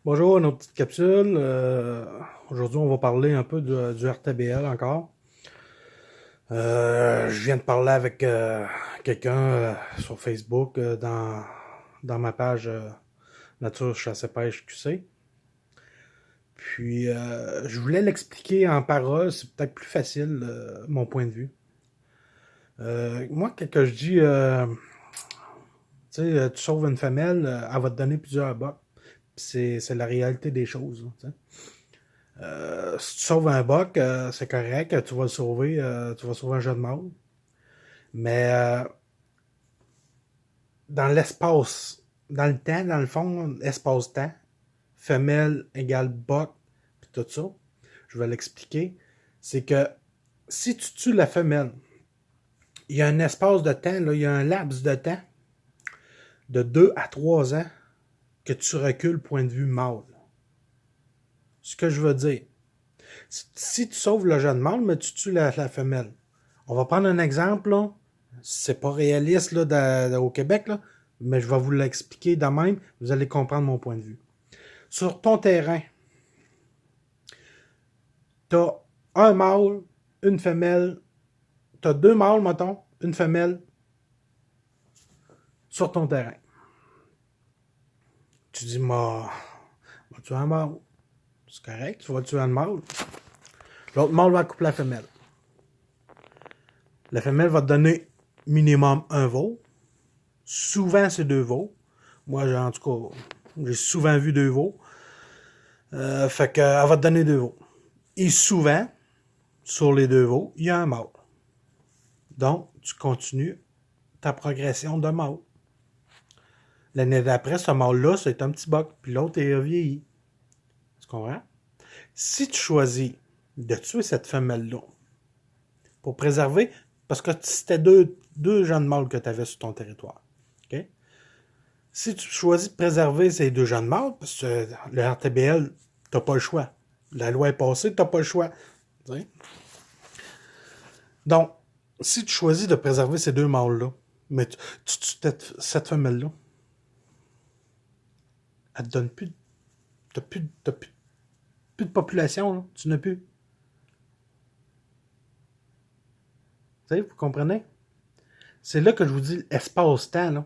Bonjour, nos petites capsules. Aujourd'hui, on va parler un peu du RTBL encore. Je viens de parler avec quelqu'un sur Facebook dans ma page Nature Chasse et Pêche QC. Puis, je voulais l'expliquer en paroles, c'est peut-être plus facile, mon point de vue. Moi, quand je dis, tu sais, tu sauves une femelle, elle va te donner plusieurs bocs. C'est la réalité des choses. Tu sais. Si tu sauves un buck, c'est correct, tu vas le sauver, tu vas sauver un jeune mâle. Mais dans l'espace, dans le temps, dans le fond, espace-temps, femelle égale buck, puis tout ça, je vais l'expliquer. C'est que si tu tues la femelle, il y a un espace de temps, là, il y a un laps de temps de 2 à 3 ans que tu recules point de vue mâle. Ce que je veux dire, si tu sauves le jeune mâle, mais tu tues la femelle. On va prendre un exemple, là. C'est pas réaliste là, au Québec, là, mais je vais vous l'expliquer de même. Vous allez comprendre mon point de vue. Sur ton terrain, tu as un mâle, une femelle. Tu as deux mâles, mettons, une femelle sur ton terrain. Tu dis, tu tuer un mâle. C'est correct, tu vas tuer un mâle. L'autre mâle va couper la femelle. La femelle va te donner minimum un veau. Souvent, c'est deux veaux. Moi, en tout cas, j'ai souvent vu deux veaux. Fait qu'elle va te donner deux veaux. Et souvent, sur les deux veaux, il y a un mâle. Donc, tu continues ta progression de mâle. L'année d'après, ce mâle-là, c'est un petit boc, puis l'autre est vieilli. Tu comprends? Si tu choisis de tuer cette femelle-là pour préserver, parce que c'était deux jeunes mâles que tu avais sur ton territoire. Okay? Si tu choisis de préserver ces deux jeunes mâles, parce que le RTBL, tu n'as pas le choix. La loi est passée, tu n'as pas le choix. T'sais? Donc, si tu choisis de préserver ces deux mâles-là, mais cette femelle-là, elle te donne plus, plus de population, là. Tu n'as plus. Vous comprenez? C'est là que je vous dis espace-temps, là.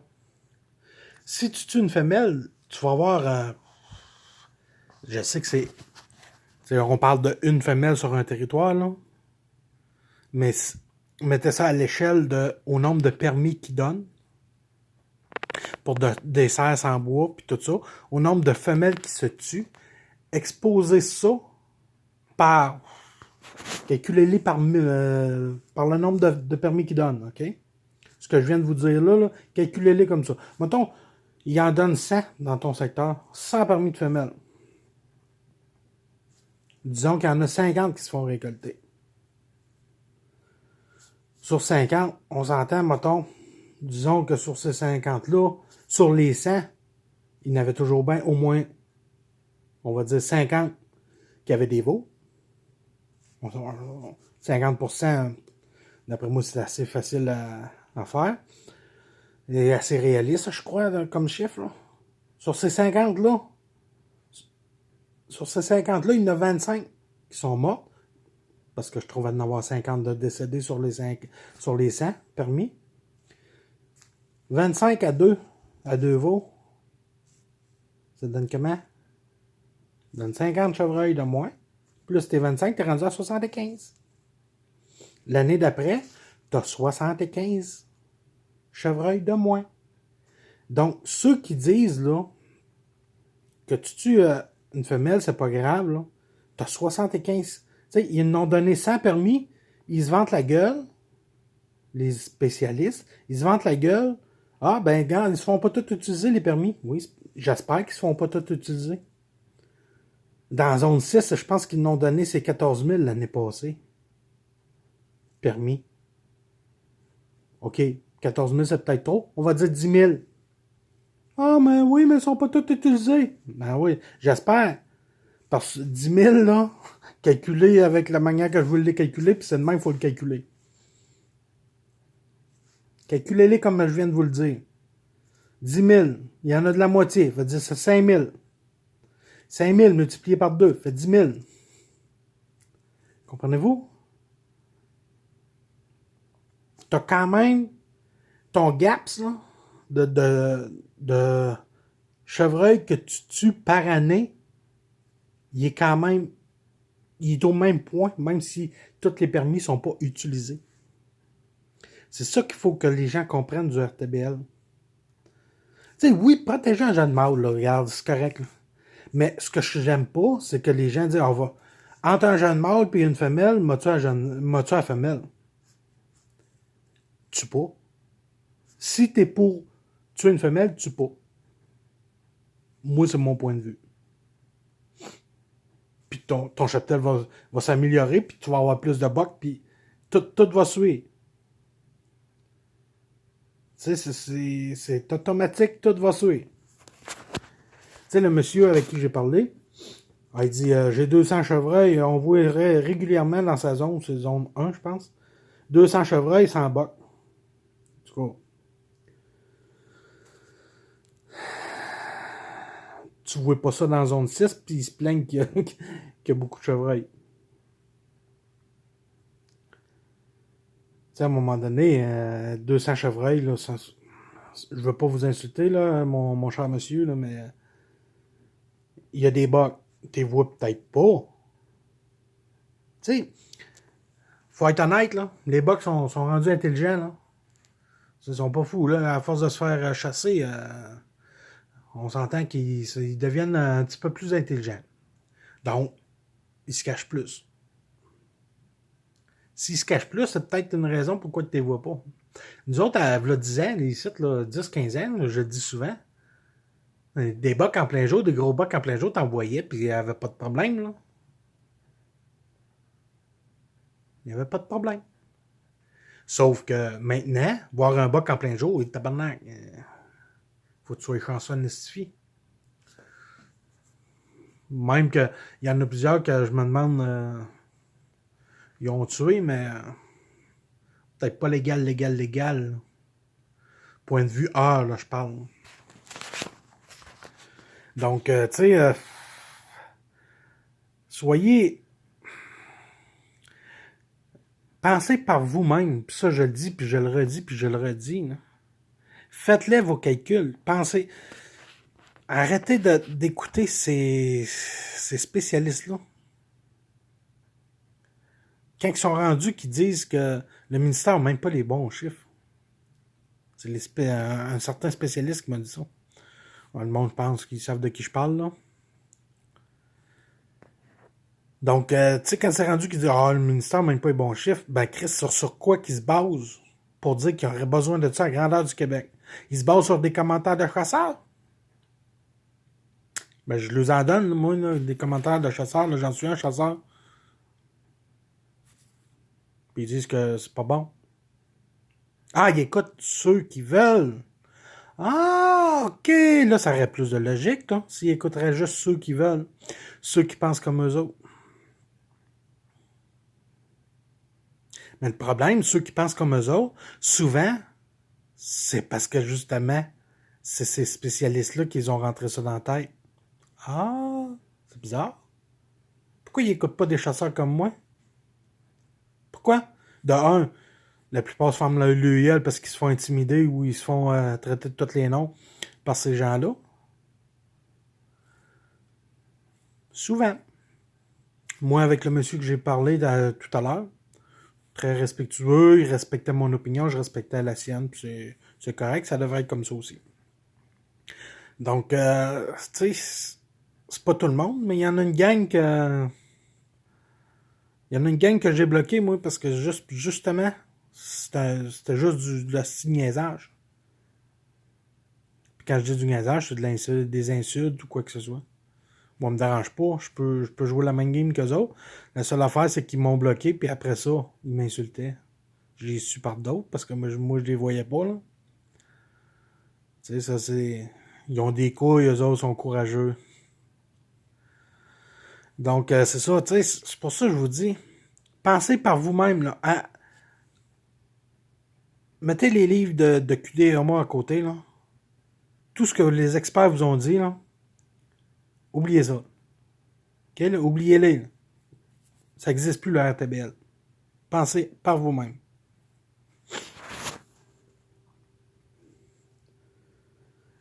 Si tu tues une femelle, tu vas avoir... je sais que on parle d'une femelle sur un territoire, là. Mais mettez ça à l'échelle au nombre de permis qu'ils donnent pour des serres sans bois, puis tout ça, au nombre de femelles qui se tuent, exposer ça par... calculez-les par le nombre de permis qu'ils donnent, OK? Ce que je viens de vous dire là, calculez-les comme ça. Mettons, il en donne 100 dans ton secteur, 100 permis de femelles. Disons qu'il y en a 50 qui se font récolter. Sur 50, on s'entend, mettons, disons que sur ces 50-là, sur les 100, il y en avait toujours bien au moins, on va dire 50 qui avaient des veaux. 50%, d'après moi, c'est assez facile à faire. Et assez réaliste, je crois, comme chiffre. Là. Sur ces 50-là, il y en a 25 qui sont morts. Parce que je trouvais d'en avoir 50 de décédés sur les 100 permis. 25 à 2 veaux. Ça donne comment? Ça donne 50 chevreuils de moins. Plus tes 25, t'es rendu à 75. L'année d'après, t'as 75 chevreuils de moins. Donc, ceux qui disent là que tu tues une femelle, c'est pas grave, là, t'as 75. Tu sais, ils nous ont donné 100 permis, ils se vantent la gueule, les spécialistes, ils se vantent la gueule. Ah, ben, regarde, ils se font pas tout utiliser, les permis. Oui, j'espère qu'ils se font pas tout utiliser. Dans la zone 6, je pense qu'ils nous ont donné ces 14 000 l'année passée. Permis. OK, 14 000, c'est peut-être trop. On va dire 10 000. Ah, mais oui, mais ils sont pas tous utilisés. Ben oui, j'espère. Parce que 10 000, là, calculé avec la manière que je voulais les calculer, puis c'est de même, il faut le calculer. Calculez-les comme je viens de vous le dire. 10 000, il y en a de la moitié, ça veut dire c'est 5 000. 5 000 multiplié par 2 fait 10 000. Comprenez-vous? Tu as quand même ton gaps là, de chevreuil que tu tues par année. Il est quand même, il est au même point, même si tous les permis ne sont pas utilisés. C'est ça qu'il faut que les gens comprennent du RTBL. Tu sais, oui, protéger un jeune mâle, là, regarde, c'est correct. Là. Mais ce que j'aime pas, c'est que les gens disent, on va, entre un jeune mâle et une femelle, m'as-tu la femelle? Tue pas. Si t'es pour tuer une femelle, tue pas. Moi, c'est mon point de vue. Puis ton cheptel va s'améliorer, puis tu vas avoir plus de bocs, puis tout va suivre. Tu sais, c'est automatique, tout va suivre. Tu sais, le monsieur avec qui j'ai parlé, il dit j'ai 200 chevreuils, on voit régulièrement dans sa zone, c'est zone 1, je pense. 200 chevreuils, 100 bocs. En tout cas, tu vois pas ça dans zone 6, puis ils se plaignent qu'il y a beaucoup de chevreuils. Tu sais, à un moment donné, 200 chevreuils, là, je veux pas vous insulter, là, mon cher monsieur, là, mais il y a des bocs. Tu les vois peut-être pas. Tu sais, faut être honnête, là. Les bocs sont rendus intelligents, là. Ils sont pas fous, là. À force de se faire chasser, on s'entend qu'ils deviennent un petit peu plus intelligents. Donc, ils se cachent plus. S'ils se cachent plus, c'est peut-être une raison pourquoi tu ne les vois pas. Nous autres, à 10 ans, les sites, 10-15 ans, là, je le dis souvent, des bocs en plein jour, des gros bocs en plein jour, t'en voyais, puis il n'y avait pas de problème, là. Il n'y avait pas de problème. Sauf que maintenant, voir un boc en plein jour, tabarnak, faut que tu sois chanceux de mystifier. Même qu'il y en a plusieurs que je me demande, ils ont tué, mais peut-être pas légal. Point de vue heure, là, je parle. Donc, tu sais, soyez... Pensez par vous-même, puis ça je le dis, puis je le redis, puis je le redis. Là. Faites-les vos calculs. Pensez. Arrêtez d'écouter ces spécialistes-là. Quand ils sont rendus, qu'ils disent que le ministère n'a même pas les bons chiffres. C'est un certain spécialiste qui m'a dit ça. Le monde pense qu'ils savent de qui je parle, là. Donc, tu sais, quand c'est rendu qu'ils disent le ministère n'a même pas les bons chiffres, ben, Chris, sur quoi qu'ils se basent pour dire qu'il y aurait besoin de ça à grandeur du Québec? Ils se basent sur des commentaires de chasseurs. Ben, je les en donne, moi, là, des commentaires de chasseurs. Là, j'en suis un chasseur. Puis ils disent que c'est pas bon. Ah, ils écoutent ceux qui veulent. Ah, ok. Là, ça aurait plus de logique, là, s'ils écouteraient juste ceux qui veulent. Ceux qui pensent comme eux autres. Mais le problème, ceux qui pensent comme eux autres, souvent, c'est parce que justement, c'est ces spécialistes-là qui ont rentré ça dans la tête. Ah, c'est bizarre. Pourquoi ils n'écoutent pas des chasseurs comme moi? Pourquoi? De un, la plupart se ferment le gueule parce qu'ils se font intimider ou ils se font traiter de tous les noms par ces gens-là. Souvent. Moi, avec le monsieur que j'ai parlé tout à l'heure, très respectueux, il respectait mon opinion, je respectais la sienne, puis c'est correct, ça devrait être comme ça aussi. Donc, tu sais, c'est pas tout le monde, mais il y en a une gang que... Il y en a une gang que j'ai bloquée, moi, parce que justement, c'était juste de la niaisage. Puis quand je dis du niaisage, c'est des insultes ou quoi que ce soit. Moi, ça me dérange pas, je peux jouer la même game qu'eux autres. La seule affaire, c'est qu'ils m'ont bloqué, puis après ça, ils m'insultaient. Je les su par d'autres, parce que moi, je les voyais pas, là. Tu sais, ça, c'est... Ils ont des couilles, eux autres sont courageux. Donc, c'est ça, tu sais, c'est pour ça que je vous dis, pensez par vous-même, là, mettez les livres de QDMA à côté, là. Tout ce que les experts vous ont dit, là, oubliez ça. OK, là, oubliez-les. Là. Ça n'existe plus, le RTBL. Pensez par vous-même.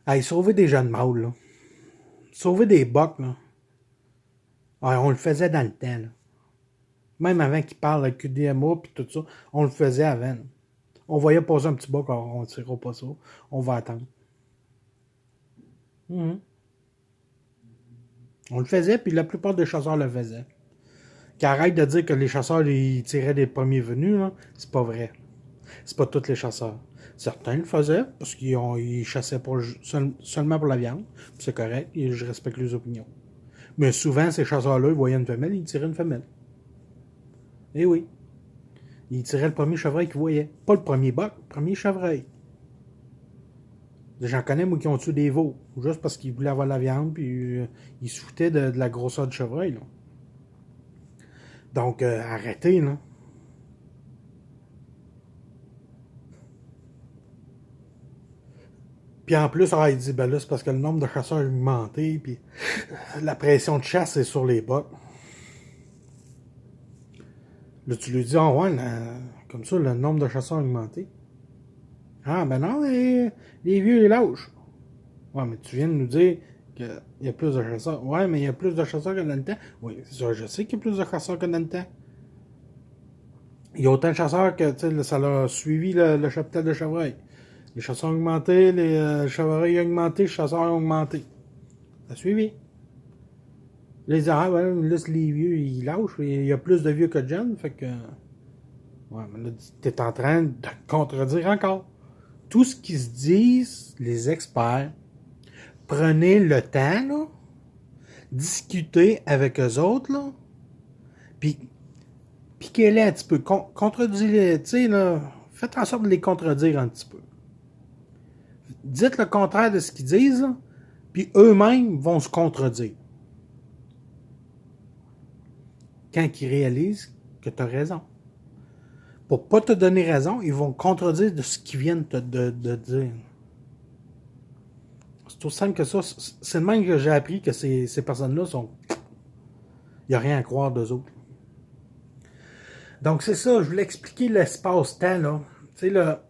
Hey, sauver des jeunes mâles, là. Sauver des bocs, là. Ouais, on le faisait dans le temps, là. Même avant qu'ils parlent avec QDMA puis tout ça, on le faisait avant. Là. On voyait passer un petit boc, on ne tirera pas ça. On va attendre. On le faisait, puis la plupart des chasseurs le faisaient. Qu'arrête de dire que les chasseurs ils tiraient des premiers venus, là. C'est pas vrai. C'est pas tous les chasseurs. Certains le faisaient parce qu'ils chassaient seulement pour la viande. C'est correct, et je respecte les opinions. Mais souvent, ces chasseurs-là, ils voyaient une femelle, ils tiraient une femelle. Eh oui. Ils tiraient le premier chevreuil qu'ils voyaient. Pas le premier boc, le premier chevreuil. J'en connais, moi, qui ont tué des veaux. Juste parce qu'ils voulaient avoir la viande, puis ils se foutaient de la grosseur du chevreuil, là. Donc, arrêtez, là. Puis en plus, il dit, ben là, c'est parce que le nombre de chasseurs a augmenté, puis la pression de chasse est sur les bocs. Là, tu lui dis, oh ouais, comme ça, le nombre de chasseurs a augmenté. Ah, ben non, les vieux, ils lâchent. Ouais, mais tu viens de nous dire qu'il y a plus de chasseurs. Ouais, mais il y a plus de chasseurs que dans le temps. Oui, c'est ça, je sais qu'il y a plus de chasseurs que dans le temps. Il y a autant de chasseurs que, tu sais, ça a suivi le cheptel de chevreuil. Les chasseurs ont augmenté, les chevreuils ont augmenté, les chasseurs ont augmenté. Ça a suivi. Les arabes, ouais, là, les vieux, ils lâchent. Il y a plus de vieux que de jeunes, fait que... Ouais, mais là, t'es en train de contredire encore. Tout ce qu'ils se disent, les experts, prenez le temps, là, discutez avec eux autres, là, puis piquez-les un petit peu, contredisez-les, tu sais, là, faites en sorte de les contredire un petit peu. Dites le contraire de ce qu'ils disent, là, puis eux-mêmes vont se contredire. Quand ils réalisent que tu as raison. Pour pas te donner raison, ils vont contredire de ce qu'ils viennent de dire. C'est aussi simple que ça. C'est le même que j'ai appris que ces personnes-là sont... Il n'y a rien à croire d'eux autres. Donc c'est ça, je voulais expliquer l'espace-temps, là. Tu sais, là,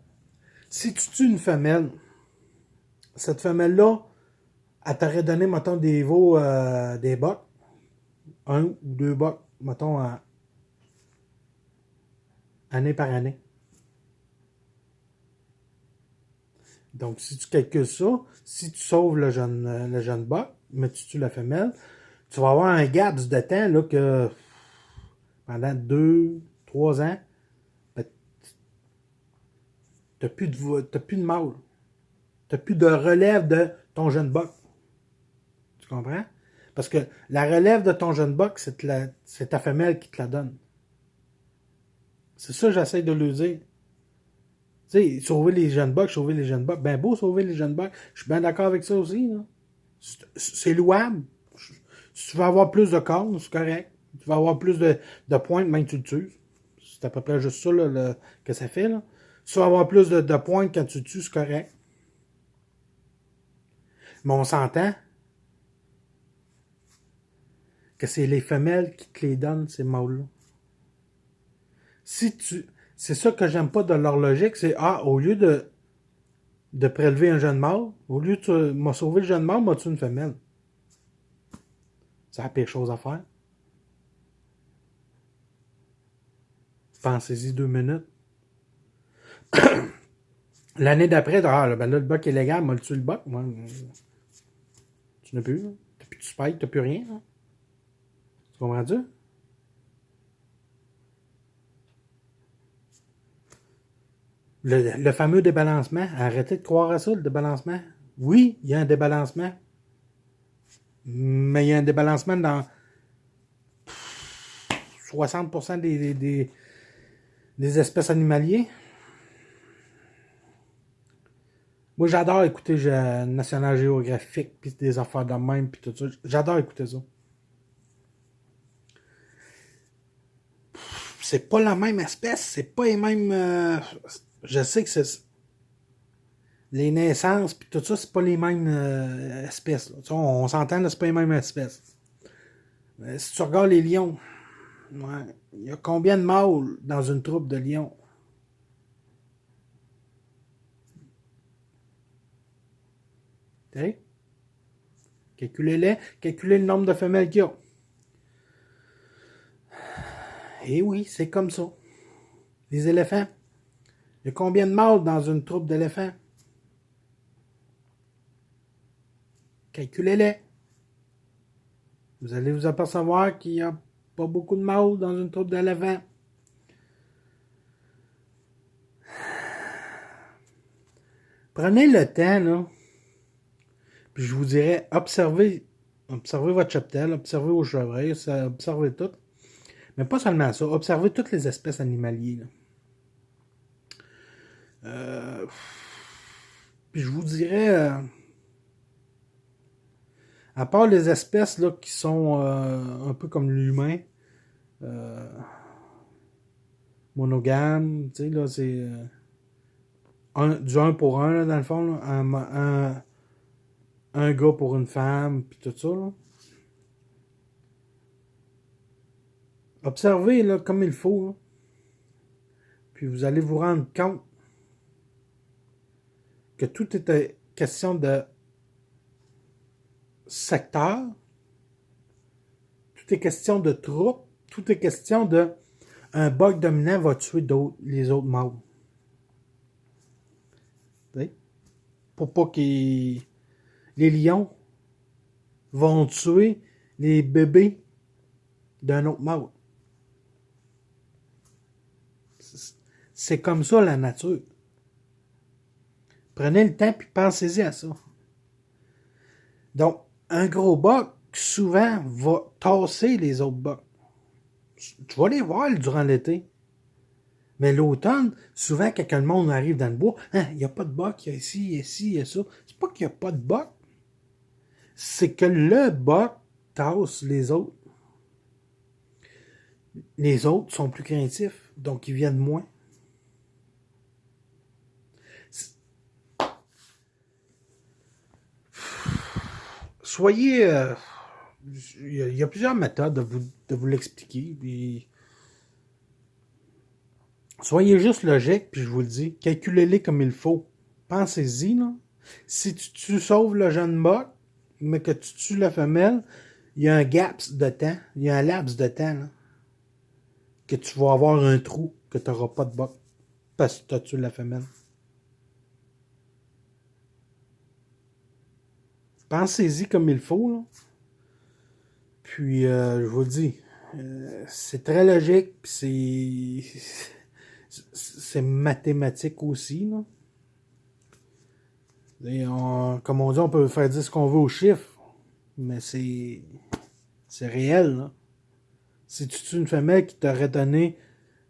si tu tues une femelle, cette femelle-là, elle t'aurait donné, mettons, des veaux, des bocs. Un ou deux bocs, mettons, année par année. Donc, si tu calcules ça, si tu sauves le jeune boc, mais tu tues la femelle, tu vas avoir un gap de temps là, que pendant 2, 3 ans, ben, tu n'as plus de mâle. Tu n'as plus de relève de ton jeune boc. Tu comprends? Parce que la relève de ton jeune boc, c'est ta femelle qui te la donne. C'est ça que j'essaie de lui dire. Tu sais, sauver les jeunes bocs. Ben beau sauver les jeunes bocs. Je suis bien d'accord avec ça aussi. Là. C'est louable. Si tu veux avoir plus de cornes, c'est correct. Tu vas avoir plus de pointes, même que tu le tues. C'est à peu près juste ça là, que ça fait. Là. Si tu vas avoir plus de pointes quand tu le tues, c'est correct. Mais on s'entend que c'est les femelles qui te les donnent, ces mâles-là. C'est ça que j'aime pas de leur logique, c'est au lieu de prélever un jeune mâle, au lieu de m'a sauvé le jeune mâle, m'a tué une femelle. C'est la pire chose à faire. Pensez-y 2 minutes. L'année d'après, ben là, le boc est légal, m'a tué le boc. Moi, tu n'as plus. T'as plus de spike, t'as plus rien. Hein? Tu comprends-tu? Le fameux débalancement, arrêtez de croire à ça, le débalancement. Oui, il y a un débalancement. Mais il y a un débalancement dans 60% des espèces animaliers. Moi, j'adore écouter National Geographic, puis des affaires de même, puis tout ça. J'adore écouter ça. C'est pas la même espèce, c'est pas les mêmes... je sais que c'est... Les naissances, puis tout ça, c'est pas les mêmes espèces. Là. On s'entend, c'est pas les mêmes espèces. Si tu regardes les lions, ouais, il y a combien de mâles dans une troupe de lions? T'sais? Calculez-les, calculez le nombre de femelles qu'il y a. Et oui, c'est comme ça. Les éléphants. Il y a combien de mâles dans une troupe d'éléphants? Calculez-les. Vous allez vous apercevoir qu'il n'y a pas beaucoup de mâles dans une troupe d'éléphants. Prenez le temps, là. Puis je vous dirais, observez votre cheptel, observez vos chevreuils, observez tout. Mais pas seulement ça, observez toutes les espèces animalières. Puis je vous dirais, à part les espèces là, qui sont un peu comme l'humain, monogame, tu sais, là, c'est du 1 pour 1, là, dans le fond, là, un gars pour une femme, puis tout ça, là. Observez, là, comme il faut, là. Puis vous allez vous rendre compte que tout est question de secteur, tout est question de troupe, tout est question de un bug dominant va tuer les autres mâles. Pour pas que les lions vont tuer les bébés d'un autre mâle. C'est comme ça la nature. Prenez le temps et pensez-y à ça. Donc, un gros buck, souvent, va tasser les autres bucks. Tu vas les voir durant l'été. Mais l'automne, souvent, quand le monde arrive dans le bois, il n'y a pas de buck, il y a ici, il y a ici, il y a ça. C'est pas qu'il n'y a pas de buck. C'est que le buck tasse les autres. Les autres sont plus craintifs, donc ils viennent moins. Soyez... il y a plusieurs méthodes de vous l'expliquer. Puis soyez juste logique, puis je vous le dis. Calculez-les comme il faut. Pensez-y, là. Si tu sauves le jeune buck, mais que tu tues la femelle, il y a un laps de temps. Il y a un laps de temps, là, que tu vas avoir un trou, que tu n'auras pas de buck. Parce que tu as tué la femelle. Pensez-y comme il faut, là. Puis, je vous le dis, c'est très logique, puis c'est mathématique aussi, là. Et comme on dit, on peut faire dire ce qu'on veut aux chiffres, mais c'est réel, là. Si tu tues une femelle qui t'aurait donné,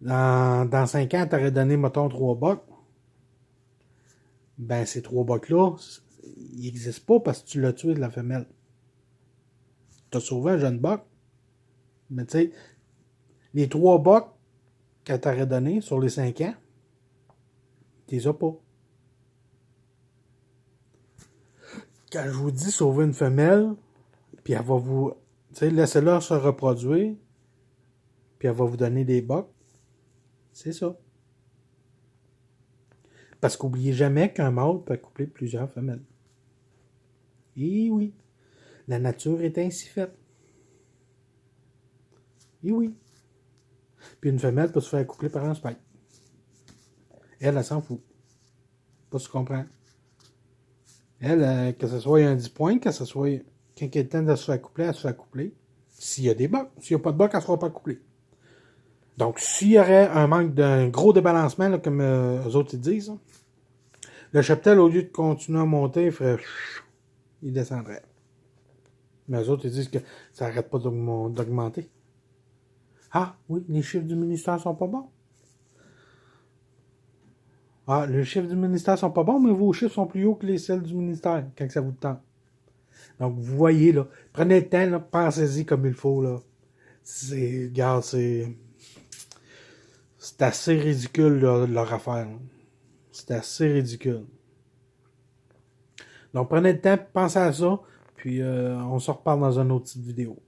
dans 5 ans, t'aurait donné, mettons, 3 bucks, ben ces 3 bucks-là, ils n'existent pas parce que tu l'as tué de la femelle. Tu as sauvé un jeune buck, mais tu sais, les 3 bucks qu'elle t'aurait donné sur les 5 ans, tu les as pas. Quand je vous dis sauver une femelle, puis elle va vous... Tu sais, laissez-la se reproduire, puis elle va vous donner des bucks, c'est ça. Parce qu'oubliez jamais qu'un mâle peut accoupler plusieurs femelles. Et oui, la nature est ainsi faite. Et oui. Puis une femelle peut se faire accoupler par un spike. Elle s'en fout. Pas si tu comprends. Elle, que ce soit un 10 points, que ce soit quand il y a le temps de se faire accoupler, elle se fait accoupler. S'il y a des bucks. S'il n'y a pas de bucks, elle ne sera pas accouplée. Donc, s'il y aurait un manque d'un gros débalancement, là, comme eux autres ils disent, là, le cheptel, au lieu de continuer à monter, il ferait... il descendrait. Mais eux autres, ils disent que ça n'arrête pas d'augmenter. Ah, oui, les chiffres du ministère sont pas bons. Ah, les chiffres du ministère sont pas bons, mais vos chiffres sont plus hauts que les celles du ministère, quand ça vous tente. Donc, vous voyez, là, prenez le temps, là, pensez-y comme il faut, là. Regarde, c'est assez ridicule, là, leur affaire. Là. C'est assez ridicule. Donc, prenez le temps, pensez à ça, puis on se reparle dans une autre petite vidéo.